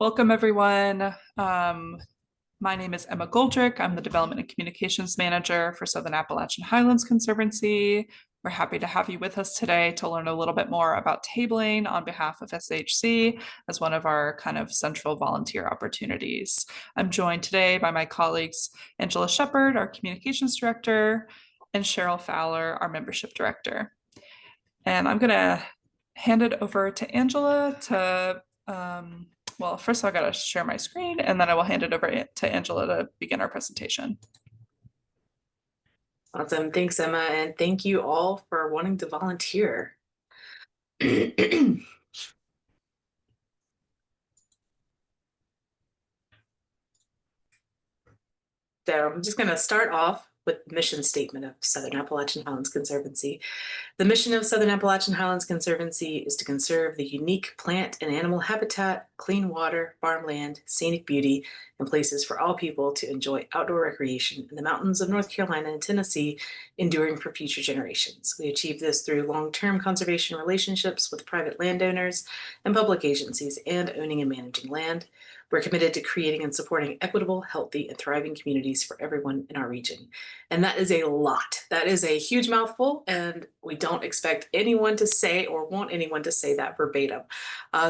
Welcome, everyone. My name is Emma Goldrick. I'm the Development and Communications Manager for Southern Appalachian Highlands Conservancy. We're happy to have you with us today to learn a little bit more about tabling on behalf of SAHC as one of our kind of central volunteer opportunities. I'm joined today by my colleagues, Angela Shepard, our Communications Director, and Cheryl Fowler, our Membership Director. And I'm going to hand it over to Angela to well, first I got to share my screen and then I will hand it over to Angela to begin our presentation. Awesome. Thanks, Emma. And thank you all for wanting to volunteer. So I'm just going to start off with the mission statement of Southern Appalachian Highlands Conservancy. The mission of Southern Appalachian Highlands Conservancy is to conserve the unique plant and animal habitat, clean water, farmland, scenic beauty, and places for all people to enjoy outdoor recreation in the mountains of North Carolina and Tennessee, enduring for future generations. We achieve this through long-term conservation relationships with private landowners and public agencies and owning and managing land. We're committed to creating and supporting equitable, healthy, and thriving communities for everyone in our region. And that is a lot. That is a huge mouthful, and we don't expect anyone to say or want anyone to say that verbatim.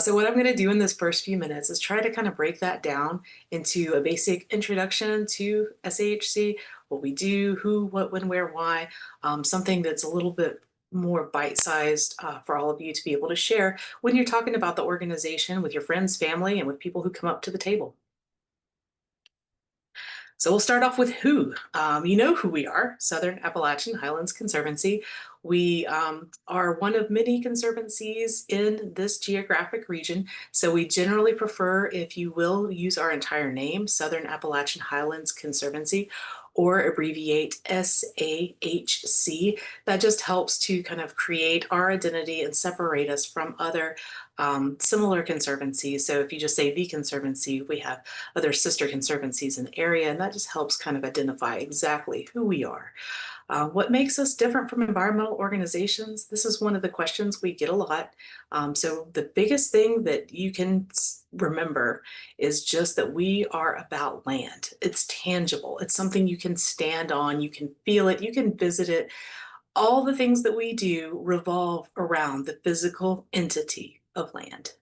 So what I'm going to do in this first few minutes is try to kind of break that down into a basic introduction to SAHC, what we do, who, what, when, where, why, something that's a little bit more bite-sized for all of you to be able to share when you're talking about the organization with your friends, family, and with people who come up to the table. So we'll start off with who. You know who we are, Southern Appalachian Highlands Conservancy. We are one of many conservancies in this geographic region, so we generally prefer, if you will, use our entire name, Southern Appalachian Highlands Conservancy, or abbreviate SAHC. That just helps to kind of create our identity and separate us from other similar conservancies. So if you just say the Conservancy, we have other sister conservancies in the area, and that just helps kind of identify exactly who we are. What makes us different from environmental organizations? This is one of the questions we get a lot. So the biggest thing that you can remember is just that we are about land. It's tangible. It's something you can stand on, you can feel it, you can visit it. All the things that we do revolve around the physical entity of land.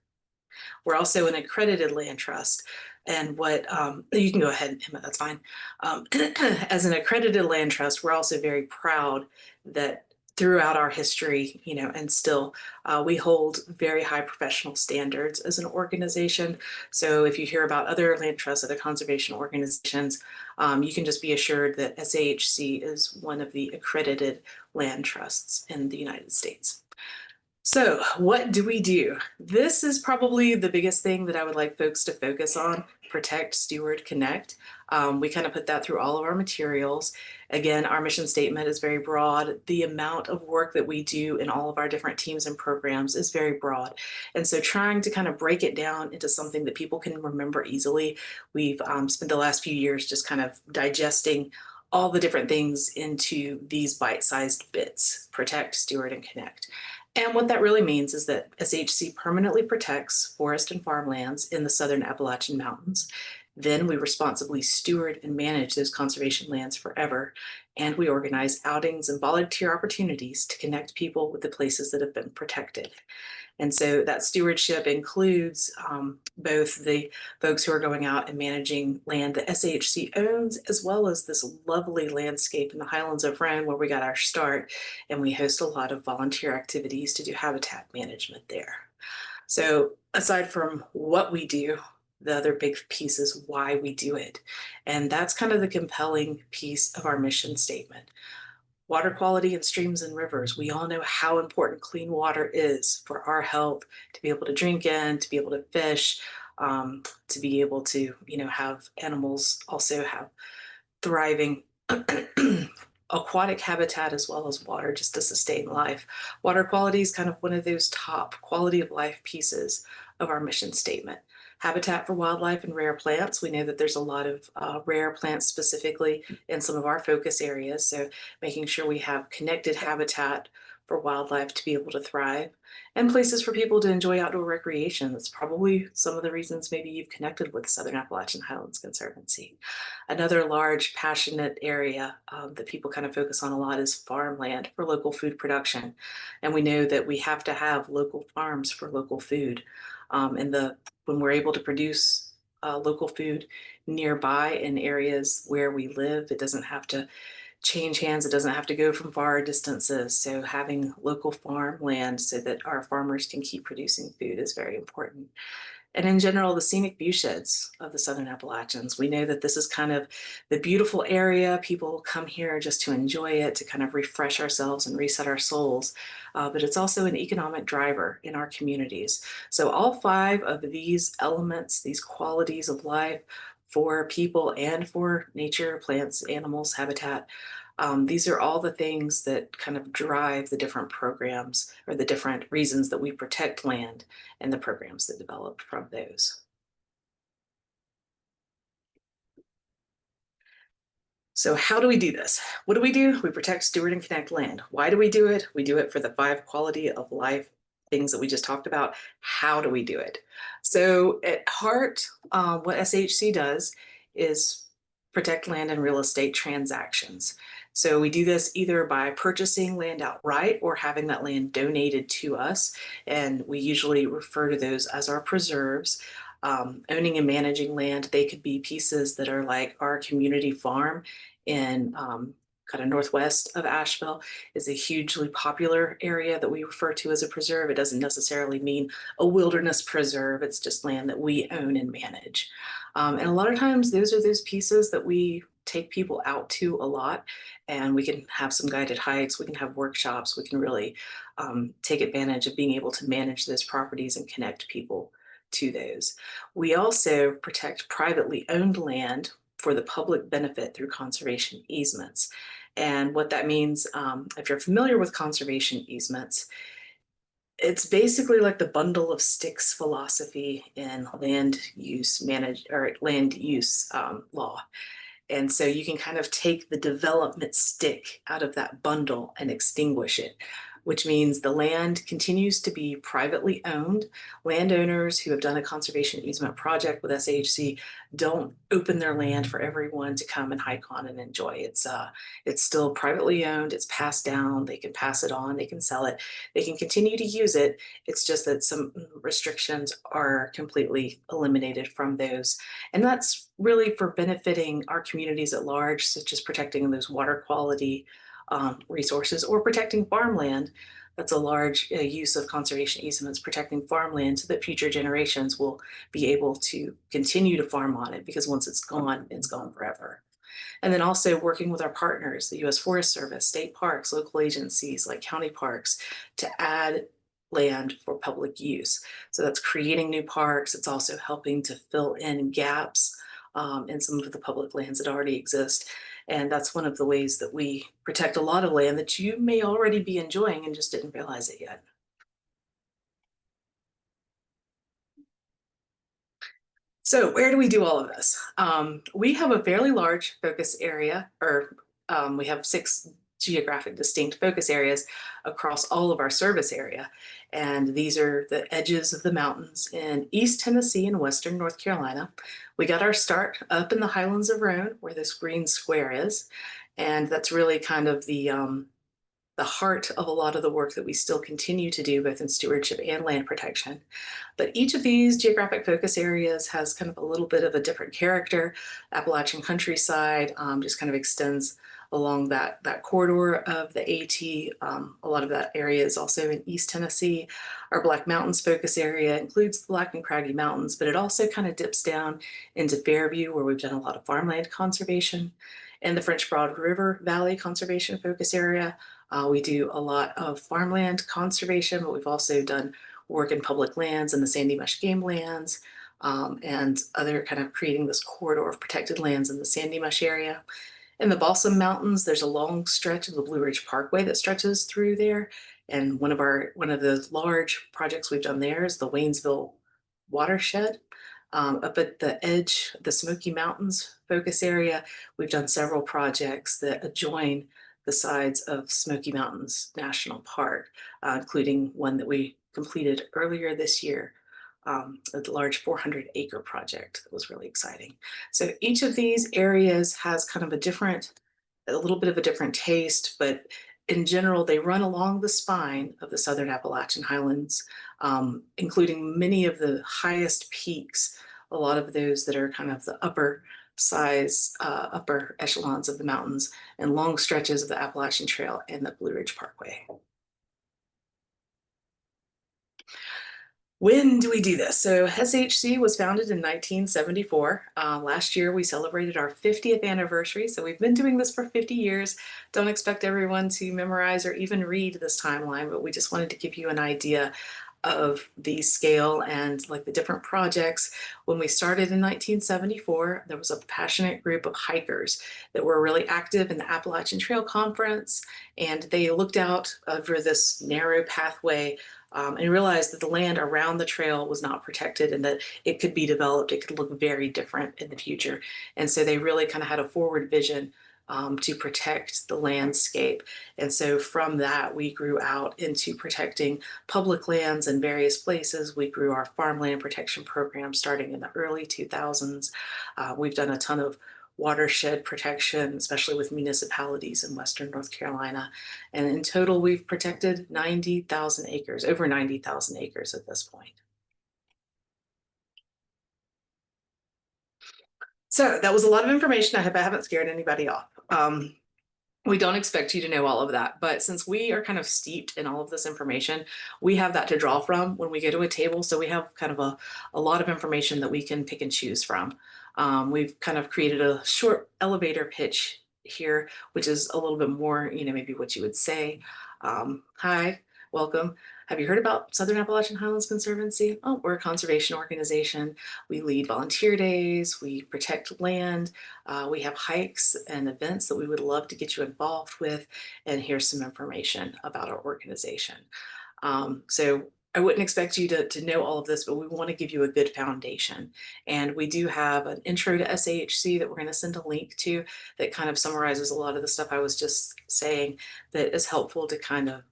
We're also an accredited land trust. And what you can go ahead, Emma, that's fine. As an accredited land trust, we're also very proud that throughout our history, and still, we hold very high professional standards as an organization. So if you hear about other land trusts, other conservation organizations, you can just be assured that SAHC is one of the accredited land trusts in the United States. So what do we do? This is probably the biggest thing that I would like folks to focus on: protect, steward, connect. We kind of put that through all of our materials. Again, our mission statement is very broad. The amount of work that we do in all of our different teams and programs is very broad. And so trying to kind of break it down into something that people can remember easily, we've spent the last few years just kind of digesting all the different things into these bite-sized bits: protect, steward, and connect. And what that really means is that SHC permanently protects forest and farmlands in the Southern Appalachian Mountains. Then we responsibly steward and manage those conservation lands forever. And we organize outings and volunteer opportunities to connect people with the places that have been protected. And so that stewardship includes both the folks who are going out and managing land that SAHC owns, as well as this lovely landscape in the Highlands of Rhone where we got our start, and we host a lot of volunteer activities to do habitat management there. So aside from what we do, the other big piece is why we do it. And that's kind of the compelling piece of our mission statement. Water quality in streams and rivers. We all know how important clean water is for our health, to be able to drink in, to be able to fish, to be able to, have animals also have thriving aquatic habitat as well as water just to sustain life. Water quality is kind of one of those top quality of life pieces of our mission statement. Habitat for wildlife and rare plants. We know that there's a lot of rare plants specifically in some of our focus areas. So making sure we have connected habitat for wildlife to be able to thrive, and places for people to enjoy outdoor recreation. That's probably some of the reasons maybe you've connected with Southern Appalachian Highlands Conservancy. Another large, passionate area that people kind of focus on a lot is farmland for local food production. And we know that we have to have local farms for local food. When we're able to produce local food nearby in areas where we live, it doesn't have to change hands. It doesn't have to go from far distances. So having local farmland so that our farmers can keep producing food is very important. And in general, the scenic viewsheds of the Southern Appalachians. We know that this is kind of the beautiful area. People come here just to enjoy it, to kind of refresh ourselves and reset our souls. But it's also an economic driver in our communities. So all five of these elements, these qualities of life for people and for nature, plants, animals, habitat, these are all the things that kind of drive the different programs or the different reasons that we protect land and the programs that develop from those. So how do we do this? What do? We protect, steward, and connect land. Why do we do it? We do it for the five quality of life things that we just talked about. How do we do it? So at heart, what SAHC does is protect land and real estate transactions. So we do this either by purchasing land outright or having that land donated to us. And we usually refer to those as our preserves. Owning and managing land, they could be pieces that are like our community farm in kind of northwest of Asheville is a hugely popular area that we refer to as a preserve. It doesn't necessarily mean a wilderness preserve. It's just land that we own and manage. And a lot of times those are those pieces that we take people out to a lot, and we can have some guided hikes, we can have workshops, we can really take advantage of being able to manage those properties and connect people to those. We also protect privately owned land for the public benefit through conservation easements. And what that means, if you're familiar with conservation easements, it's basically like the bundle of sticks philosophy in land use law. And so you can kind of take the development stick out of that bundle and extinguish it, which means the land continues to be privately owned. Landowners who have done a conservation easement project with SAHC don't open their land for everyone to come and hike on and enjoy. It's still privately owned, it's passed down, they can pass it on, they can sell it, they can continue to use it. It's just that some restrictions are completely eliminated from those. And that's really for benefiting our communities at large, such as protecting those water quality resources or protecting farmland. That's a large use of conservation easements, protecting farmland so that future generations will be able to continue to farm on it, because once it's gone forever. And then also working with our partners, the U.S. Forest Service, state parks, local agencies like county parks, to add land for public use. So that's creating new parks. It's also helping to fill in gaps in some of the public lands that already exist. And that's one of the ways that we protect a lot of land that you may already be enjoying and just didn't realize it yet. So where do we do all of this? We have a fairly large focus area, or we have 6 geographic distinct focus areas across all of our service area. And these are the edges of the mountains in East Tennessee and Western North Carolina. We got our start up in the Highlands of Roan, where this green square is. And that's really kind of the heart of a lot of the work that we still continue to do, both in stewardship and land protection. But each of these geographic focus areas has kind of a little bit of a different character. Appalachian countryside just kind of extends along that corridor of the AT. A lot of that area is also in East Tennessee. Our Black Mountains focus area includes the Black and Craggy Mountains, but it also kind of dips down into Fairview, where we've done a lot of farmland conservation. And the French Broad River Valley Conservation Focus Area, we do a lot of farmland conservation, but we've also done work in public lands and the Sandy Mush Game Lands, and other kind of creating this corridor of protected lands in the Sandy Mush area. In the Balsam Mountains, there's a long stretch of the Blue Ridge Parkway that stretches through there. And one of the large projects we've done there is the Waynesville Watershed. Up at the edge of the Smoky Mountains focus area, we've done several projects that adjoin the sides of Smoky Mountains National Park, including one that we completed earlier this year, a large 400-acre project that was really exciting. So each of these areas has kind of a little bit of a different taste, but in general, they run along the spine of the Southern Appalachian Highlands, including many of the highest peaks, a lot of those that are kind of the upper echelons of the mountains, and long stretches of the Appalachian Trail and the Blue Ridge Parkway. When do we do this? So SAHC was founded in 1974. Last year, we celebrated our 50th anniversary. So we've been doing this for 50 years. Don't expect everyone to memorize or even read this timeline, but we just wanted to give you an idea of the scale and like the different projects. When we started in 1974, there was a passionate group of hikers that were really active in the Appalachian Trail Conference, and they looked out over this narrow pathway and realized that the land around the trail was not protected and that it could be developed. It could look very different in the future. And so they really kind of had a forward vision to protect the landscape. And so from that, we grew out into protecting public lands in various places. We grew our farmland protection program starting in the early 2000s. We've done a ton of watershed protection, especially with municipalities in Western North Carolina. And in total, we've protected 90,000 acres, over 90,000 acres at this point. So that was a lot of information. I hope I haven't scared anybody off. We don't expect you to know all of that, but since we are kind of steeped in all of this information, we have that to draw from when we go to a table. So we have kind of a lot of information that we can pick and choose from. We've kind of created a short elevator pitch here, which is a little bit more, maybe what you would say. Hi, welcome. Have you heard about Southern Appalachian Highlands Conservancy? Oh, we're a conservation organization. We lead volunteer days, we protect land, we have hikes and events that we would love to get you involved with, and here's some information about our organization. So I wouldn't expect you to know all of this, but we want to give you a good foundation. And we do have an intro to SAHC that we're going to send a link to that kind of summarizes a lot of the stuff I was just saying that is helpful to kind of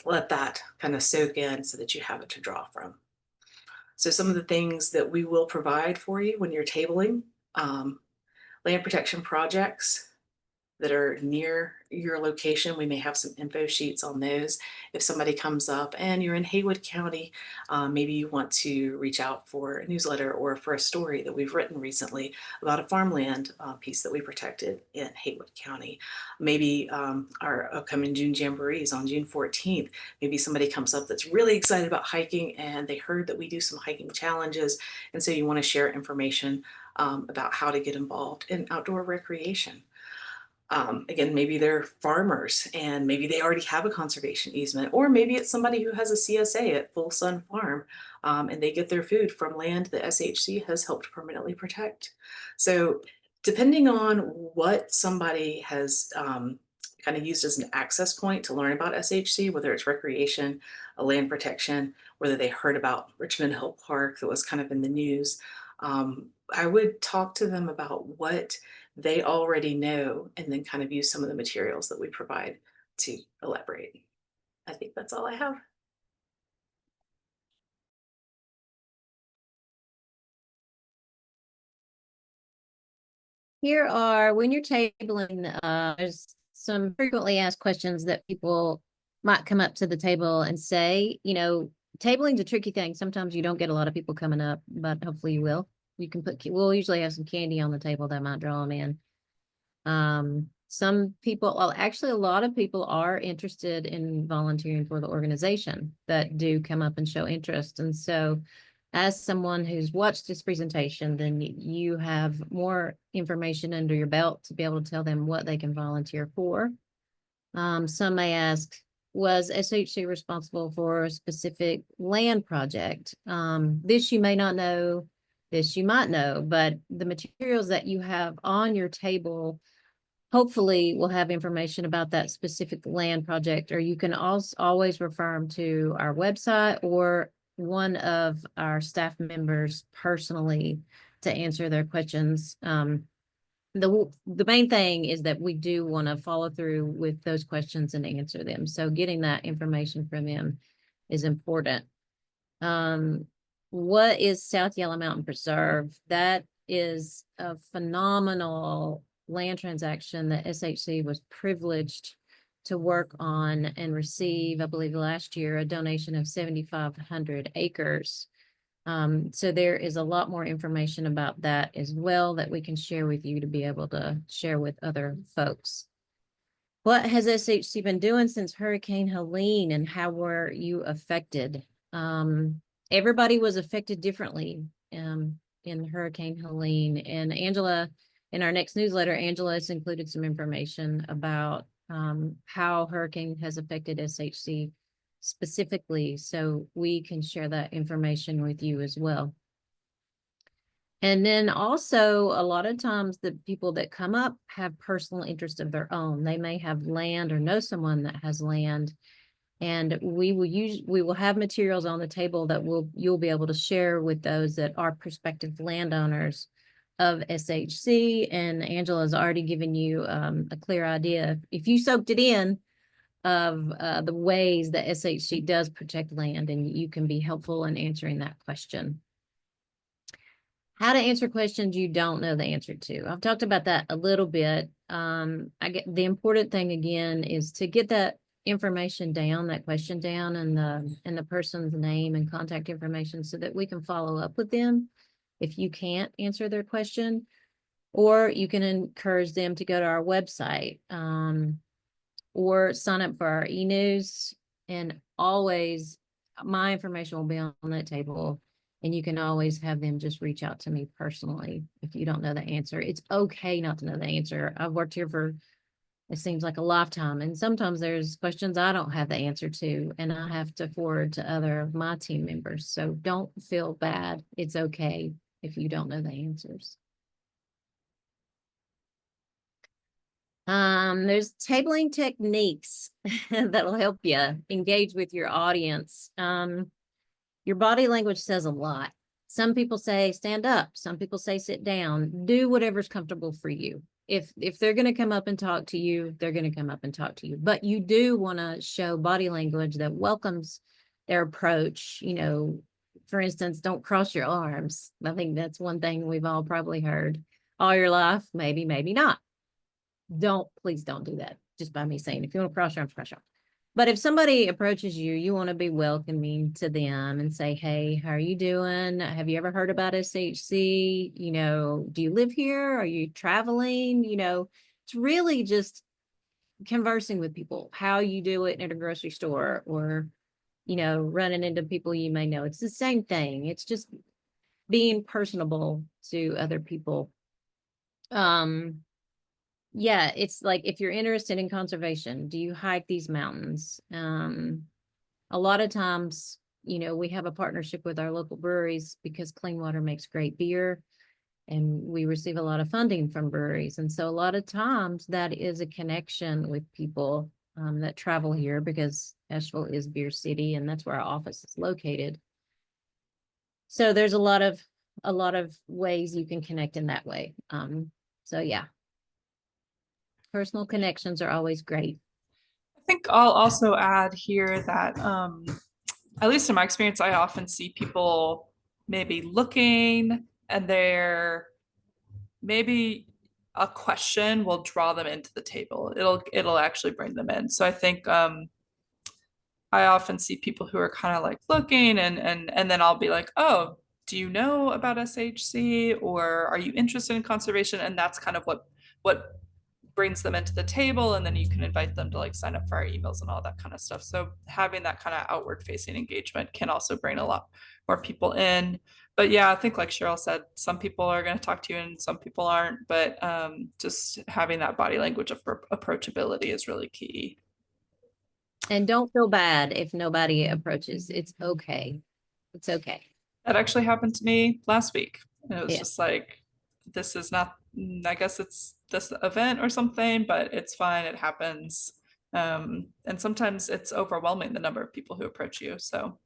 let that kind of soak in so that you have it to draw from. So some of the things that we will provide for you when you're tabling, land protection projects that are near your location. We may have some info sheets on those. If somebody comes up and you're in Haywood County, maybe you want to reach out for a newsletter or for a story that we've written recently about a farmland piece that we protected in Haywood County. Maybe our upcoming June Jamborees on June 14th, maybe somebody comes up that's really excited about hiking and they heard that we do some hiking challenges. And so you want to share information about how to get involved in outdoor recreation. Again, maybe they're farmers and maybe they already have a conservation easement, or maybe it's somebody who has a CSA at Full Sun Farm and they get their food from land that SHC has helped permanently protect. So depending on what somebody has kind of used as an access point to learn about SHC, whether it's recreation, a land protection, whether they heard about Richmond Hill Park that was kind of in the news, I would talk to them about what they already know and then kind of use some of the materials that we provide to elaborate. I think that's all I have. Here are, when you're tabling, there's some frequently asked questions that people might come up to the table and say, tabling's a tricky thing. Sometimes you don't get a lot of people coming up, but hopefully you will. You can we'll usually have some candy on the table that might draw them in. Some people, well, actually a lot of people are interested in volunteering for the organization that do come up and show interest. And so as someone who's watched this presentation, then you have more information under your belt to be able to tell them what they can volunteer for. Some may ask, was SHC responsible for a specific land project? This you may not know, this you might know, but the materials that you have on your table hopefully will have information about that specific land project, or you can also always refer them to our website or one of our staff members personally to answer their questions. the main thing is that we do want to follow through with those questions and answer them. So getting that information from them is important. What is South Yellow Mountain Preserve? That is a phenomenal land transaction that SHC was privileged to work on and receive, I believe last year, a donation of 7,500 acres. So there is a lot more information about that as well that we can share with you to be able to share with other folks. What has SHC been doing since Hurricane Helene, and how were you affected? Everybody was affected differently in Hurricane Helene. And Angela, in our next newsletter, Angela has included some information about how hurricane has affected SHC specifically, so we can share that information with you as well. And then also, a lot of times the people that come up have personal interest of their own. They may have land or know someone that has land, and we will have materials on the table that you'll be able to share with those that are prospective landowners of SHC. And Angela's already given you a clear idea, if you soaked it in, of the ways that SHC does protect land, and you can be helpful in answering that question. How to answer questions you don't know the answer to. I've talked about that a little bit. The important thing again is to get that information down, that question down, and the person's name and contact information, so that we can follow up with them if you can't answer their question. Or you can encourage them to go to our website, or sign up for our e-news, and always my information will be on that table, and you can always have them just reach out to me personally if you don't know the answer. It's okay not to know the answer. I've worked here for, it seems like, a lifetime, and sometimes there's questions I don't have the answer to, and I have to forward to other of my team members. So don't feel bad. It's okay if you don't know the answers. There's tabling techniques that'll help you engage with your audience. Your body language says a lot. Some people say stand up, some people say sit down. Do whatever's comfortable for you. If they're going to come up and talk to you, they're going to come up and talk to you. But you do want to show body language that welcomes their approach. You know, for instance, don't cross your arms. I think that's one thing we've all probably heard all your life. Maybe, maybe not. Please don't do that just by me saying. If you want to cross your arms, cross your arms. But if somebody approaches you, you want to be welcoming to them and say, hey, how are you doing? Have you ever heard about SHC? You know, do you live here? Are you traveling? You know, it's really just conversing with people, how you do it at a grocery store, or, you know, running into people you may know. It's the same thing. It's just being personable to other people. Yeah, it's like, if you're interested in conservation, do you hike these mountains? A lot of times, you know, we have a partnership with our local breweries because clean water makes great beer, and we receive a lot of funding from breweries. And so a lot of times that is a connection with people that travel here, because Asheville is Beer City, and that's where our office is located. So there's a lot of ways you can connect in that way. So yeah. Personal connections are always great. I think I'll also add here that, at least in my experience, I often see people maybe looking, and they're maybe a question will draw them into the table. It'll actually bring them in. So I think I often see people who are kind of like looking, and then I'll be like, oh, do you know about SHC, or are you interested in conservation? And that's kind of what brings them into the table, and then you can invite them to like sign up for our emails and all that kind of stuff. So having that kind of outward facing engagement can also bring a lot more people in. But yeah, I think like Cheryl said, some people are going to talk to you and some people aren't, but just having that body language of approachability is really key. And don't feel bad if nobody approaches. It's okay. It's okay. That actually happened to me last week. And it was Yeah. just like, this is not, I guess it's this event or something, but it's fine. It happens. And sometimes it's overwhelming, the number of people who approach you. So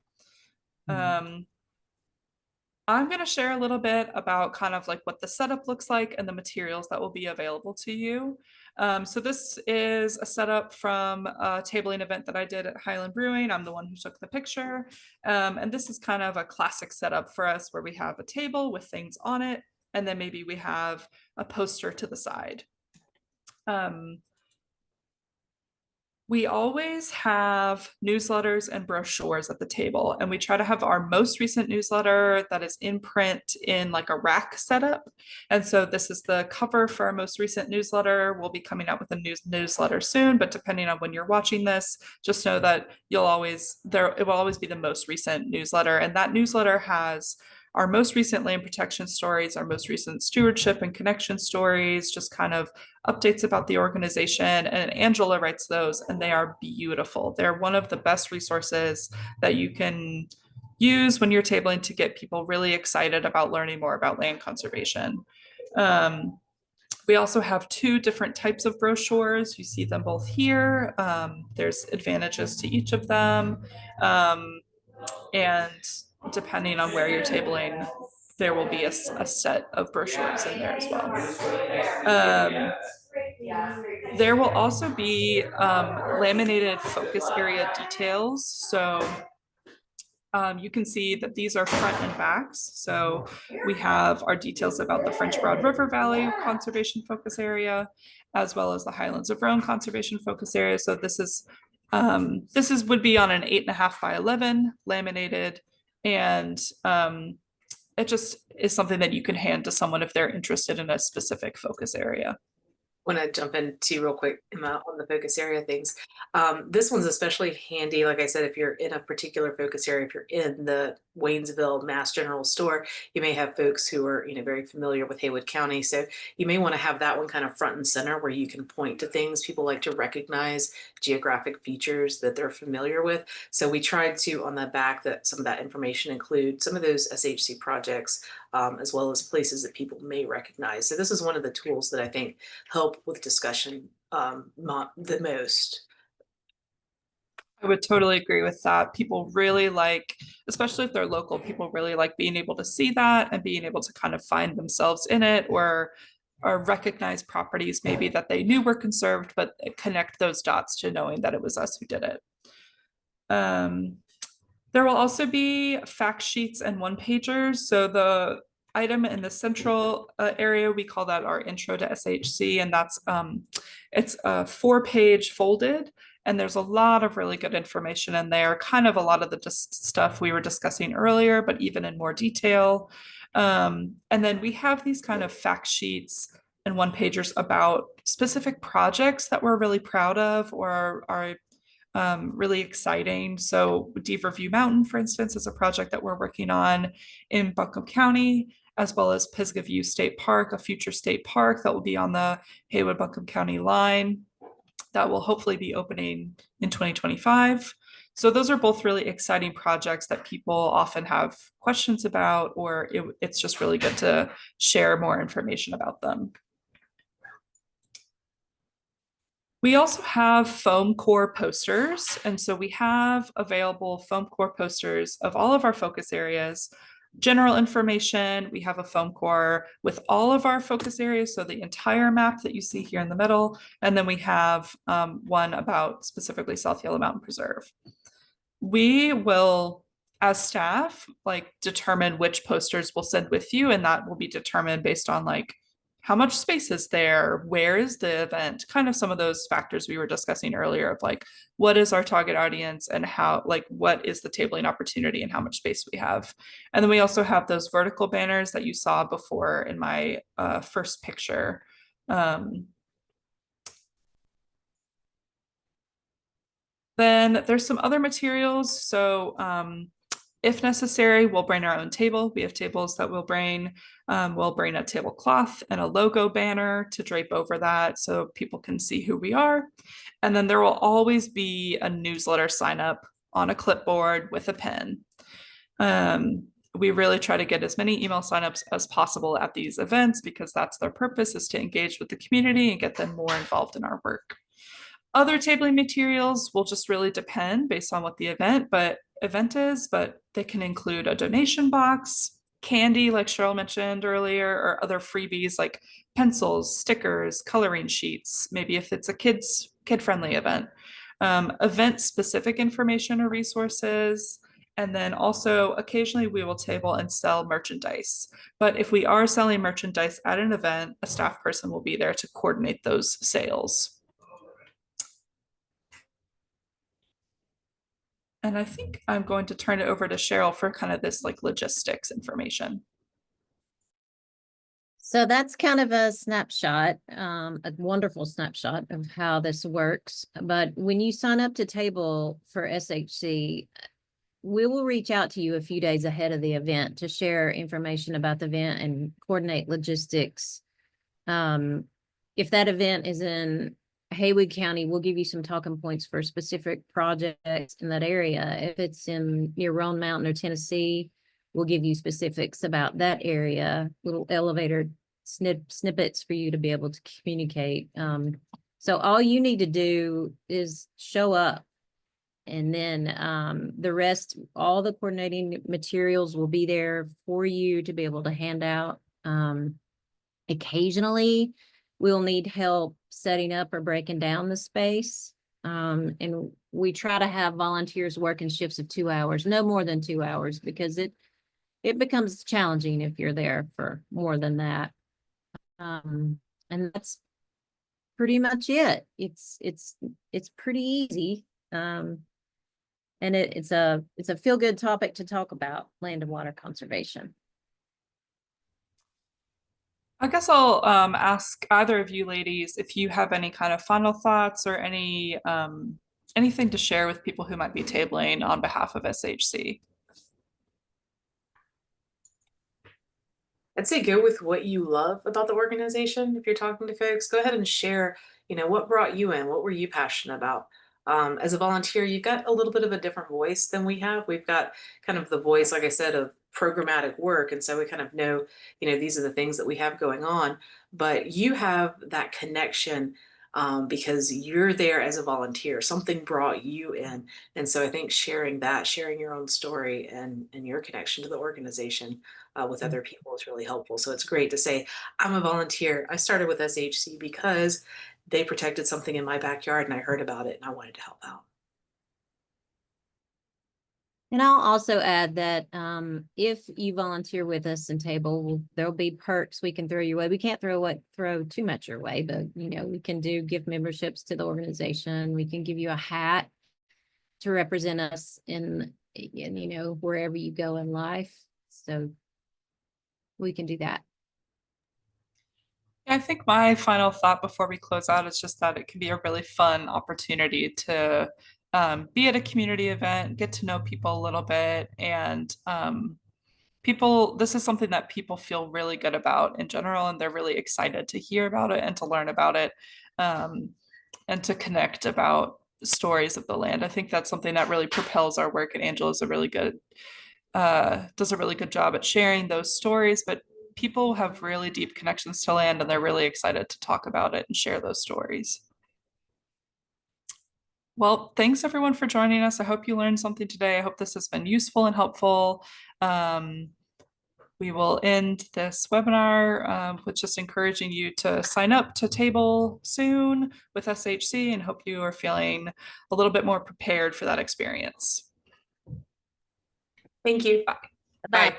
I'm going to share a little bit about kind of like what the setup looks like and the materials that will be available to you. So this is a setup from a tabling event that I did at Highland Brewing. I'm the one who took the picture. And this is kind of a classic setup for us where we have a table with things on it, and then maybe we have a poster to the side. We always have newsletters and brochures at the table, and we try to have our most recent newsletter that is in print in like a rack setup. And so this is the cover for our most recent newsletter. We'll be coming out with a newsletter soon, but depending on when you're watching this, just know that it will always be the most recent newsletter. And that newsletter has our most recent land protection stories, our most recent stewardship and connection stories, just kind of updates about the organization. And Angela writes those, and they are beautiful. They're one of the best resources that you can use when you're tabling to get people really excited about learning more about land conservation. We also have two different types of brochures. You see them both here. There's advantages to each of them. And depending on where you're tabling, there will be a set of brochures in there as well. There will also be laminated focus area details. So you can see that these are front and backs. So we have our details about the French Broad River Valley Conservation Focus Area, as well as the Highlands of Rhone Conservation Focus Area. So this would be on an 8.5 by 11 laminated, and it just is something that you can hand to someone if they're interested in a specific focus area. Want to jump into real quick, Emma, on the focus area things. This one's especially handy, like I said, if you're in a particular focus area. If you're in the Waynesville Mass General Store, you may have folks who are, very familiar with Haywood County. So you may want to have that one kind of front and center where you can point to things. People like to recognize geographic features that they're familiar with. So we tried to, on the back, that some of that information include some of those SHC projects, as well as places that people may recognize. So this is one of the tools that I think help with discussion the most. I would totally agree with that. People really like, especially if they're local, people really like being able to see that and being able to kind of find themselves in it, or recognize properties maybe that they knew were conserved, but connect those dots to knowing that it was us who did it. There will also be fact sheets and one-pagers. So the item in the central area, we call that our intro to SHC, and that's it's a 4-page folded, and there's a lot of really good information in there, kind of a lot of the stuff we were discussing earlier, but even in more detail. And then we have these kind of fact sheets and one-pagers about specific projects that we're really proud of or are really exciting. So Deep Review Mountain, for instance, is a project that we're working on in Buncombe County, as well as Pisgah View State Park, a future state park that will be on the Haywood-Buncombe County line that will hopefully be opening in 2025. So those are both really exciting projects that people often have questions about, or it's just really good to share more information about them. We also have foam core posters. And so we have available foam core posters of all of our focus areas. General information, we have a foam core with all of our focus areas, so the entire map that you see here in the middle, and then we have one about specifically South Yellow Mountain Preserve. We will, as staff, determine which posters we'll send with you, and that will be determined based on how much space is there, where is the event, kind of some of those factors we were discussing earlier of what is our target audience and how, what is the tabling opportunity and how much space we have. And then we also have those vertical banners that you saw before in my first picture. Then there's some other materials. So if necessary, we'll bring our own table. We have tables that we'll bring. We'll bring a tablecloth and a logo banner to drape over that so people can see who we are. And then there will always be a newsletter sign up on a clipboard with a pen. We really try to get as many email signups as possible at these events because that's their purpose, is to engage with the community and get them more involved in our work. Other tabling materials will just really depend based on what the event is, but they can include a donation box, candy, like Cheryl mentioned earlier, or other freebies like pencils, stickers, coloring sheets, maybe if it's a kid-friendly event, event-specific information or resources. And then also occasionally we will table and sell merchandise. But if we are selling merchandise at an event, a staff person will be there to coordinate those sales. And I think I'm going to turn it over to Cheryl for kind of this like logistics information. So that's kind of a snapshot, a wonderful snapshot of how this works. But when you sign up to table for SHC, we will reach out to you a few days ahead of the event to share information about the event and coordinate logistics. If that event is in Haywood County, we'll give you some talking points for specific projects in that area. If it's in near Roan Mountain or Tennessee, we'll give you specifics about that area, little elevator snippets for you to be able to communicate. So all you need to do is show up. And then the rest, all the coordinating materials will be there for you to be able to hand out. Occasionally, we'll need help setting up or breaking down the space. And we try to have volunteers work in shifts of 2 hours, no more than 2 hours, because it becomes challenging if you're there for more than that. And that's pretty much it. It's pretty easy. And it's a feel-good topic to talk about, land and water conservation. I guess I'll ask either of you ladies if you have any kind of final thoughts or any anything to share with people who might be tabling on behalf of SHC. I'd say go with what you love about the organization. If you're talking to folks, go ahead and share, what brought you in? What were you passionate about? As a volunteer, you've got a little bit of a different voice than we have. We've got kind of the voice, like I said, of programmatic work. And so we kind of know, these are the things that we have going on. But you have that connection because you're there as a volunteer. Something brought you in. And so I think sharing your own story and your connection to the organization with other people is really helpful. So it's great to say, I'm a volunteer. I started with SHC because they protected something in my backyard and I heard about it and I wanted to help out. And I'll also add that if you volunteer with us and table, there'll be perks we can throw your way. We can't throw too much your way, but we can do gift memberships to the organization. We can give you a hat to represent us in wherever you go in life. So we can do that. I think my final thought before we close out is just that it can be a really fun opportunity to be at a community event, get to know people a little bit, and this is something that people feel really good about in general, and they're really excited to hear about it and to learn about it, and to connect about stories of the land. I think that's something that really propels our work, and Angela is does a really good job at sharing those stories, but people have really deep connections to land and they're really excited to talk about it and share those stories. Well, thanks everyone for joining us. I hope you learned something today. I hope this has been useful and helpful. We will end this webinar with just encouraging you to sign up to table soon with SHC and hope you are feeling a little bit more prepared for that experience. Thank you. Bye. Bye. Bye.